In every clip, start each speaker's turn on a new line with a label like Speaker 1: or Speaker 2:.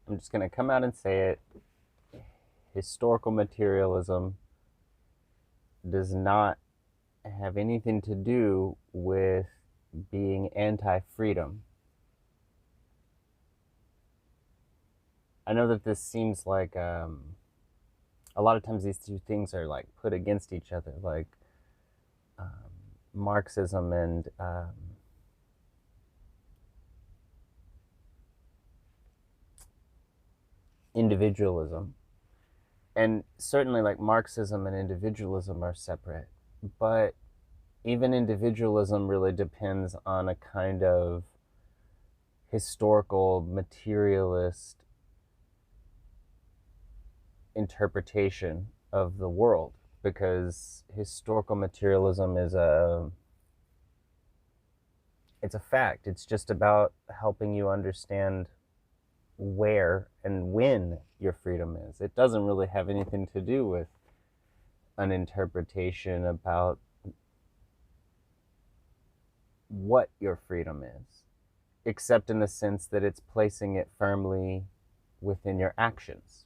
Speaker 1: I'm just going to come out and say it. Historical materialism does not have anything to do with being anti-freedom. I know that this seems like a lot of times these two things are like put against each other, like um, Marxism and individualism. And certainly, like Marxism and individualism are separate, but even individualism really depends on a kind of historical materialist interpretation of the world, because historical materialism is a fact. It's just about helping you understand where and when your freedom is. It doesn't really have anything to do with an interpretation about what your freedom is, except in the sense that it's placing it firmly within your actions.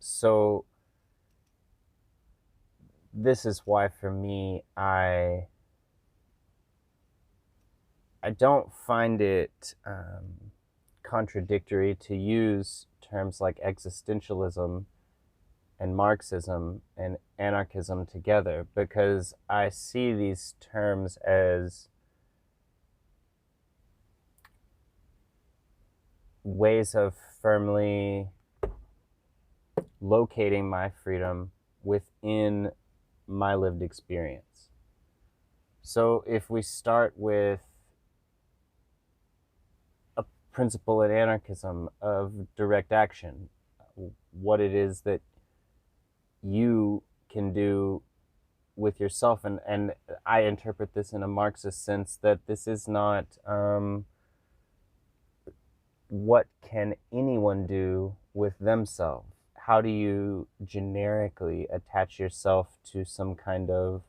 Speaker 1: So this is why for me I don't find it contradictory to use terms like existentialism and Marxism and anarchism together, because I see these terms as ways of firmly locating my freedom within my lived experience. So if we start with a principle in anarchism of direct action, what it is that you can do with yourself, and I interpret this in a Marxist sense, that this is not what can anyone do with themselves. How do you generically attach yourself to some kind of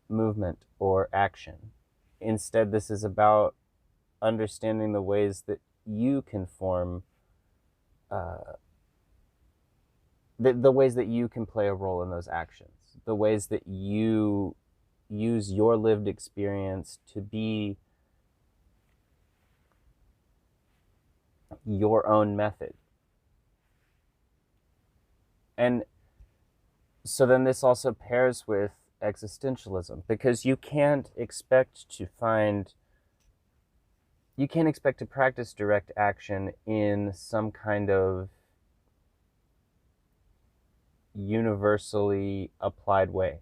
Speaker 1: movement or action? Instead, this is about understanding the ways that you can form, the ways that you can play a role in those actions, the ways that you use your lived experience to be your own method. And so then this also pairs with existentialism, because you can't expect to practice direct action in some kind of universally applied way,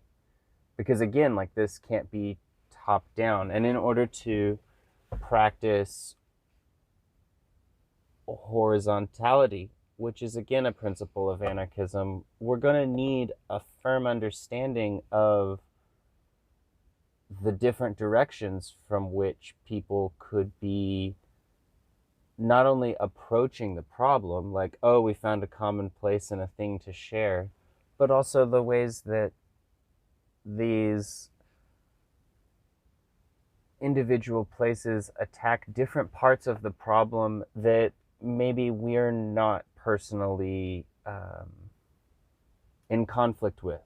Speaker 1: because again, like, this can't be top down. And in order to practice horizontality, which is again a principle of anarchism, we're going to need a firm understanding of the different directions from which people could be not only approaching the problem, like, oh, we found a common place and a thing to share, but also the ways that these individual places attack different parts of the problem that maybe we're not personally in conflict with.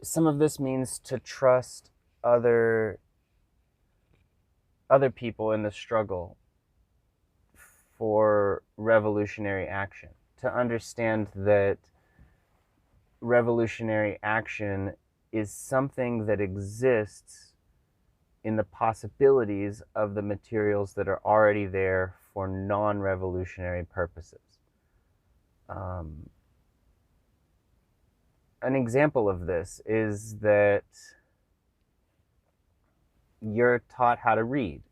Speaker 1: Some of this means to trust other people in the struggle for revolutionary action, to understand that revolutionary action is something that exists in the possibilities of the materials that are already there for non-revolutionary purposes. An example of this is that you're taught how to read.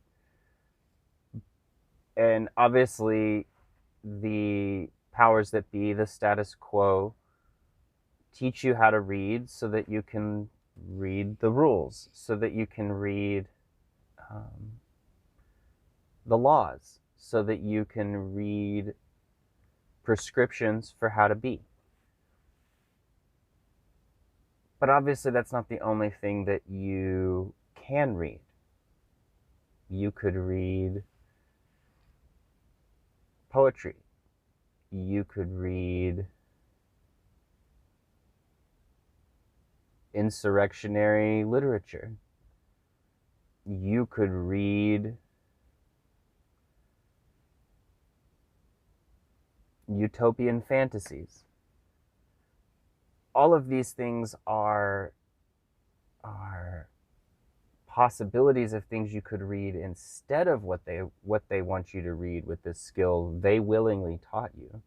Speaker 1: And obviously, the powers that be, the status quo, teach you how to read so that you can read the rules, so that you can read the laws, so that you can read prescriptions for how to be. But obviously, that's not the only thing that you can read. You could read poetry. You could read insurrectionary literature. You could read utopian fantasies. All of these things are possibilities of things you could read instead of what they want you to read with this skill they willingly taught you.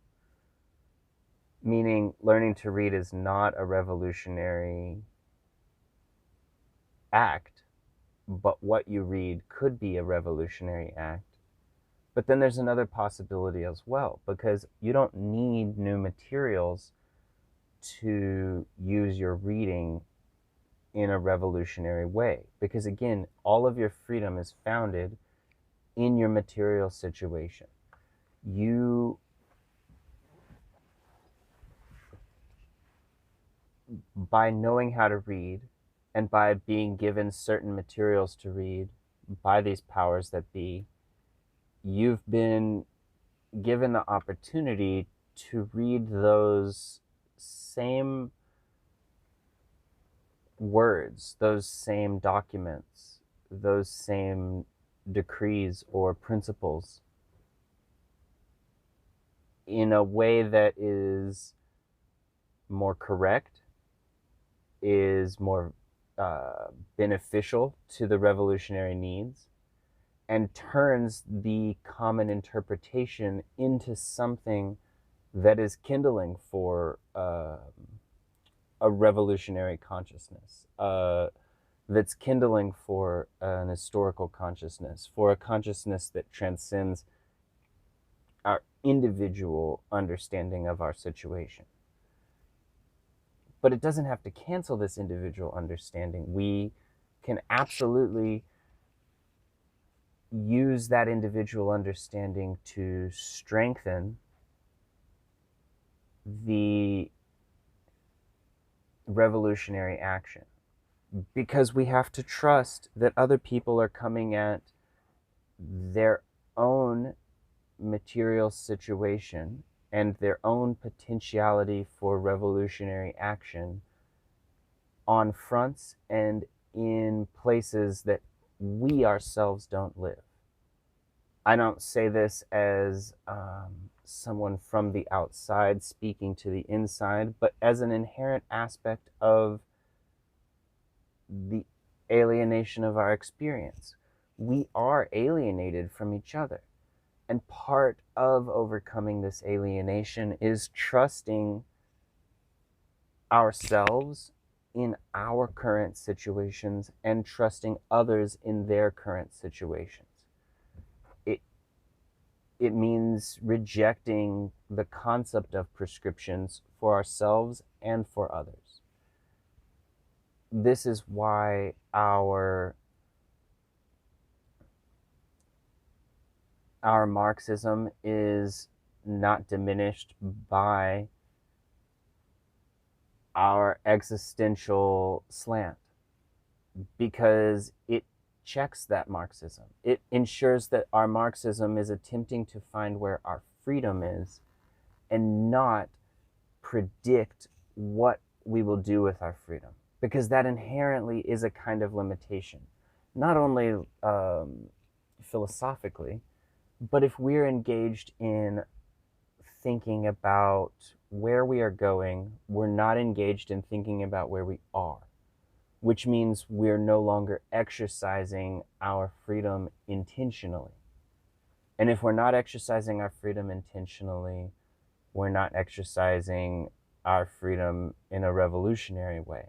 Speaker 1: Meaning, learning to read is not a revolutionary act, but what you read could be a revolutionary act. But then there's another possibility as well, because you don't need new materials to use your reading in a revolutionary way. Because again, all of your freedom is founded in your material situation. You, by knowing how to read and by being given certain materials to read by these powers that be, you've been given the opportunity to read those same words, those same documents, those same decrees or principles in a way that is more correct, is more beneficial to the revolutionary needs, and turns the common interpretation into something that is kindling for a revolutionary consciousness, that's kindling for an historical consciousness, for a consciousness that transcends our individual understanding of our situation. But it doesn't have to cancel this individual understanding. We can absolutely use that individual understanding to strengthen the revolutionary action, because we have to trust that other people are coming at their own material situation and their own potentiality for revolutionary action on fronts and in places that we ourselves don't live. I don't say this as someone from the outside speaking to the inside, but as an inherent aspect of the alienation of our experience. We are alienated from each other. And part of overcoming this alienation is trusting ourselves in our current situations and trusting others in their current situations. It means rejecting the concept of prescriptions for ourselves and for others. This is why our Marxism is not diminished by our existential slant, because it checks that Marxism. It ensures that our Marxism is attempting to find where our freedom is and not predict what we will do with our freedom, because that inherently is a kind of limitation, not only philosophically, but if we're engaged in thinking about where we are going, we're not engaged in thinking about where we are, which means we're no longer exercising our freedom intentionally. And if we're not exercising our freedom intentionally, we're not exercising our freedom in a revolutionary way.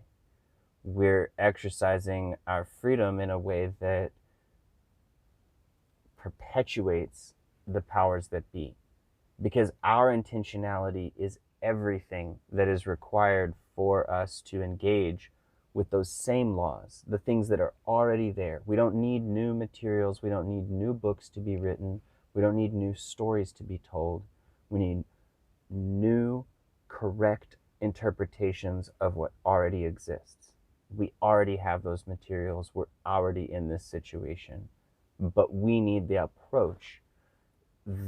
Speaker 1: We're exercising our freedom in a way that perpetuates the powers that be, because our intentionality is everything that is required for us to engage with those same laws, the things that are already there. We don't need new materials. We don't need new books to be written. We don't need new stories to be told. We need new, correct interpretations of what already exists. We already have those materials. We're already in this situation. But we need the approach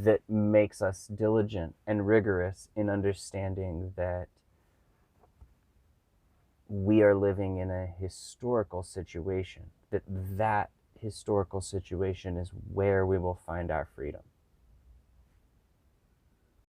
Speaker 1: that makes us diligent and rigorous in understanding that we are living in a historical situation, that historical situation is where we will find our freedom.